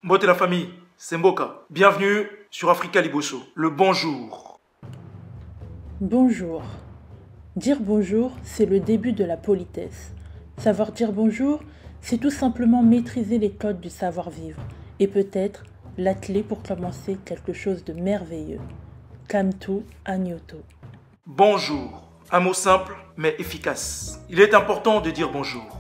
Mbote la famille, c'est Mboka. Bienvenue sur Africa Liboso, le bonjour. Bonjour. Dire bonjour, c'est le début de la politesse. Savoir dire bonjour, c'est tout simplement maîtriser les codes du savoir-vivre et peut-être l'atteler pour commencer quelque chose de merveilleux. Kamtu Agnoto. Bonjour, un mot simple mais efficace. Il est important de dire bonjour.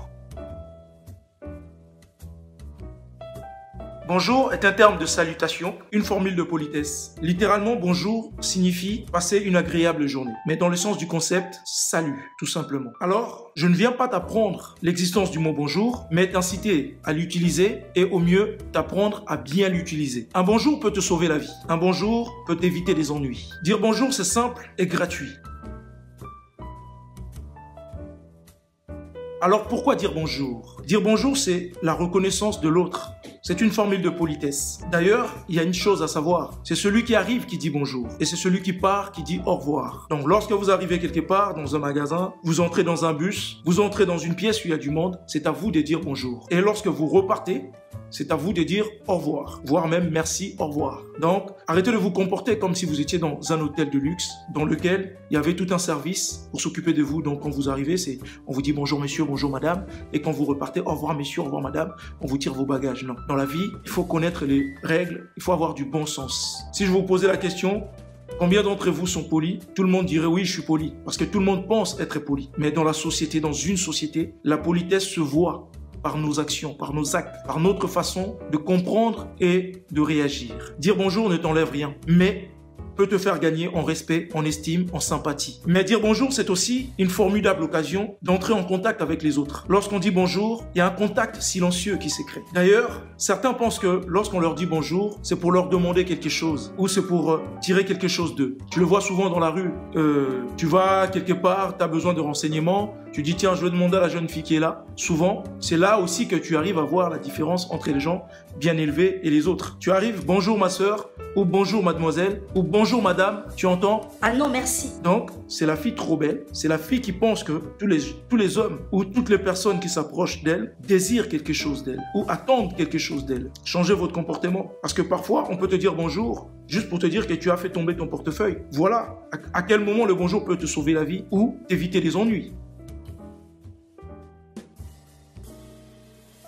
Bonjour est un terme de salutation, une formule de politesse. Littéralement, bonjour signifie passer une agréable journée, mais dans le sens du concept, salut, tout simplement. Alors, je ne viens pas t'apprendre l'existence du mot bonjour, mais t'inciter à l'utiliser et au mieux, t'apprendre à bien l'utiliser. Un bonjour peut te sauver la vie. Un bonjour peut t'éviter des ennuis. Dire bonjour, c'est simple et gratuit. Alors pourquoi dire bonjour? Dire bonjour, c'est la reconnaissance de l'autre. C'est une formule de politesse. D'ailleurs, il y a une chose à savoir. C'est celui qui arrive qui dit bonjour. Et c'est celui qui part qui dit au revoir. Donc lorsque vous arrivez quelque part, dans un magasin, vous entrez dans un bus, vous entrez dans une pièce où il y a du monde, c'est à vous de dire bonjour. Et lorsque vous repartez, c'est à vous de dire au revoir, voire même merci, au revoir. Donc, arrêtez de vous comporter comme si vous étiez dans un hôtel de luxe dans lequel il y avait tout un service pour s'occuper de vous. Donc, quand vous arrivez, on vous dit bonjour monsieur, bonjour madame. Et quand vous repartez, au revoir monsieur, au revoir madame, on vous tire vos bagages. Non. Dans la vie, il faut connaître les règles, il faut avoir du bon sens. Si je vous posais la question, combien d'entre vous sont polis? Tout le monde dirait oui, je suis poli. Parce que tout le monde pense être poli. Mais dans la société, dans une société, la politesse se voit par nos actions, par nos actes, par notre façon de comprendre et de réagir. Dire bonjour ne t'enlève rien, mais peut te faire gagner en respect, en estime, en sympathie. Mais dire bonjour, c'est aussi une formidable occasion d'entrer en contact avec les autres. Lorsqu'on dit bonjour, il y a un contact silencieux qui s'est créé. D'ailleurs, certains pensent que lorsqu'on leur dit bonjour, c'est pour leur demander quelque chose ou c'est pour tirer quelque chose d'eux. Tu le vois souvent dans la rue. Tu vas quelque part, tu as besoin de renseignements, tu dis tiens, je vais demander à la jeune fille qui est là. Souvent, c'est là aussi que tu arrives à voir la différence entre les gens bien élevés et les autres. Tu arrives, bonjour ma sœur, ou bonjour mademoiselle, ou bonjour madame, tu entends? Ah non, merci. Donc, c'est la fille trop belle, c'est la fille qui pense que tous les hommes ou toutes les personnes qui s'approchent d'elle désirent quelque chose d'elle ou attendent quelque chose d'elle. Changez votre comportement. Parce que parfois, on peut te dire bonjour juste pour te dire que tu as fait tomber ton portefeuille. Voilà à quel moment le bonjour peut te sauver la vie ou t'éviter des ennuis.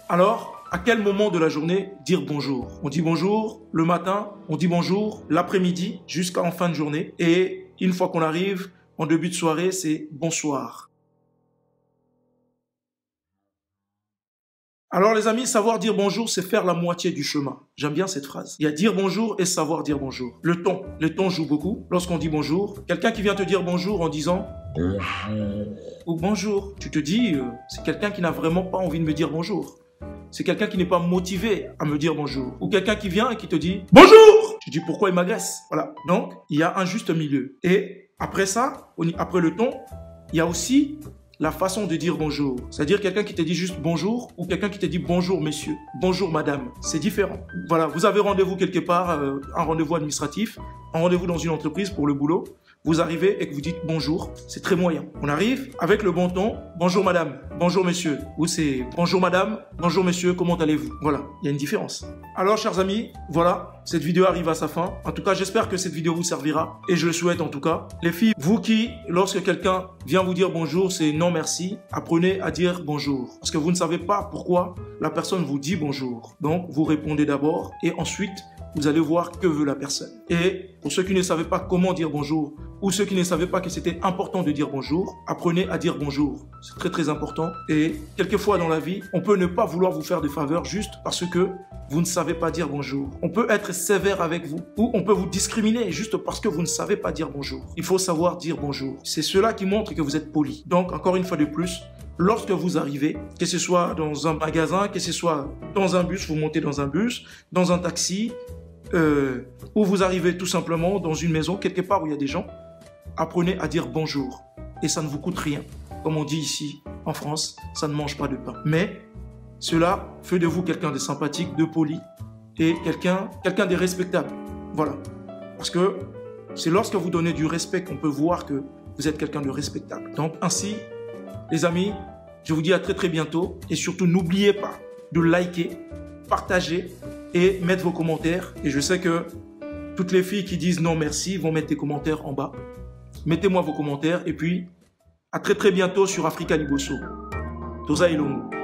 Alors, à quel moment de la journée dire bonjour? On dit bonjour le matin, on dit bonjour l'après-midi jusqu'en fin de journée. Et une fois qu'on arrive en début de soirée, c'est bonsoir. Alors les amis, savoir dire bonjour, c'est faire la moitié du chemin. J'aime bien cette phrase. Il y a dire bonjour et savoir dire bonjour. Le ton joue beaucoup. Lorsqu'on dit bonjour, quelqu'un qui vient te dire bonjour en disant bonjour ou bonjour, tu te dis, c'est quelqu'un qui n'a vraiment pas envie de me dire bonjour. C'est quelqu'un qui n'est pas motivé à me dire bonjour. Ou quelqu'un qui vient et qui te dit bonjour. Tu dis pourquoi il m'agresse. Voilà. Donc, il y a un juste milieu. Et après ça, après le ton, il y a aussi la façon de dire bonjour. C'est-à-dire quelqu'un qui te dit juste bonjour ou quelqu'un qui te dit bonjour messieurs, bonjour madame. C'est différent. Voilà, vous avez rendez-vous quelque part, un rendez-vous administratif, un rendez-vous dans une entreprise pour le boulot. Vous arrivez et que vous dites bonjour, c'est très moyen. On arrive avec le bon ton, bonjour madame, bonjour monsieur, ou c'est bonjour madame, bonjour monsieur, comment allez-vous? Voilà, il y a une différence. Alors chers amis, voilà, cette vidéo arrive à sa fin. En tout cas, j'espère que cette vidéo vous servira et je le souhaite en tout cas. Les filles, vous qui, lorsque quelqu'un vient vous dire bonjour, c'est non merci, apprenez à dire bonjour. Parce que vous ne savez pas pourquoi la personne vous dit bonjour. Donc, vous répondez d'abord et ensuite, vous allez voir que veut la personne. Et pour ceux qui ne savaient pas comment dire bonjour ou ceux qui ne savaient pas que c'était important de dire bonjour, apprenez à dire bonjour. C'est très très important. Et quelquefois dans la vie, on peut ne pas vouloir vous faire des faveurs juste parce que vous ne savez pas dire bonjour. On peut être sévère avec vous ou on peut vous discriminer juste parce que vous ne savez pas dire bonjour. Il faut savoir dire bonjour. C'est cela qui montre que vous êtes poli. Donc encore une fois de plus, lorsque vous arrivez, que ce soit dans un magasin, que ce soit dans un bus, vous montez dans un bus, dans un taxi, ou vous arrivez tout simplement dans une maison, quelque part où il y a des gens, apprenez à dire bonjour. Et ça ne vous coûte rien. Comme on dit ici en France, ça ne mange pas de pain. Mais cela fait de vous quelqu'un de sympathique, de poli et quelqu'un de respectable. Voilà. Parce que c'est lorsque vous donnez du respect qu'on peut voir que vous êtes quelqu'un de respectable. Donc ainsi, les amis, je vous dis à très très bientôt. Et surtout, n'oubliez pas de liker, partager et mettre vos commentaires. Et je sais que toutes les filles qui disent non merci vont mettre des commentaires en bas. Mettez-moi vos commentaires et puis à très très bientôt sur Africa Liboso. Toza Ilongo.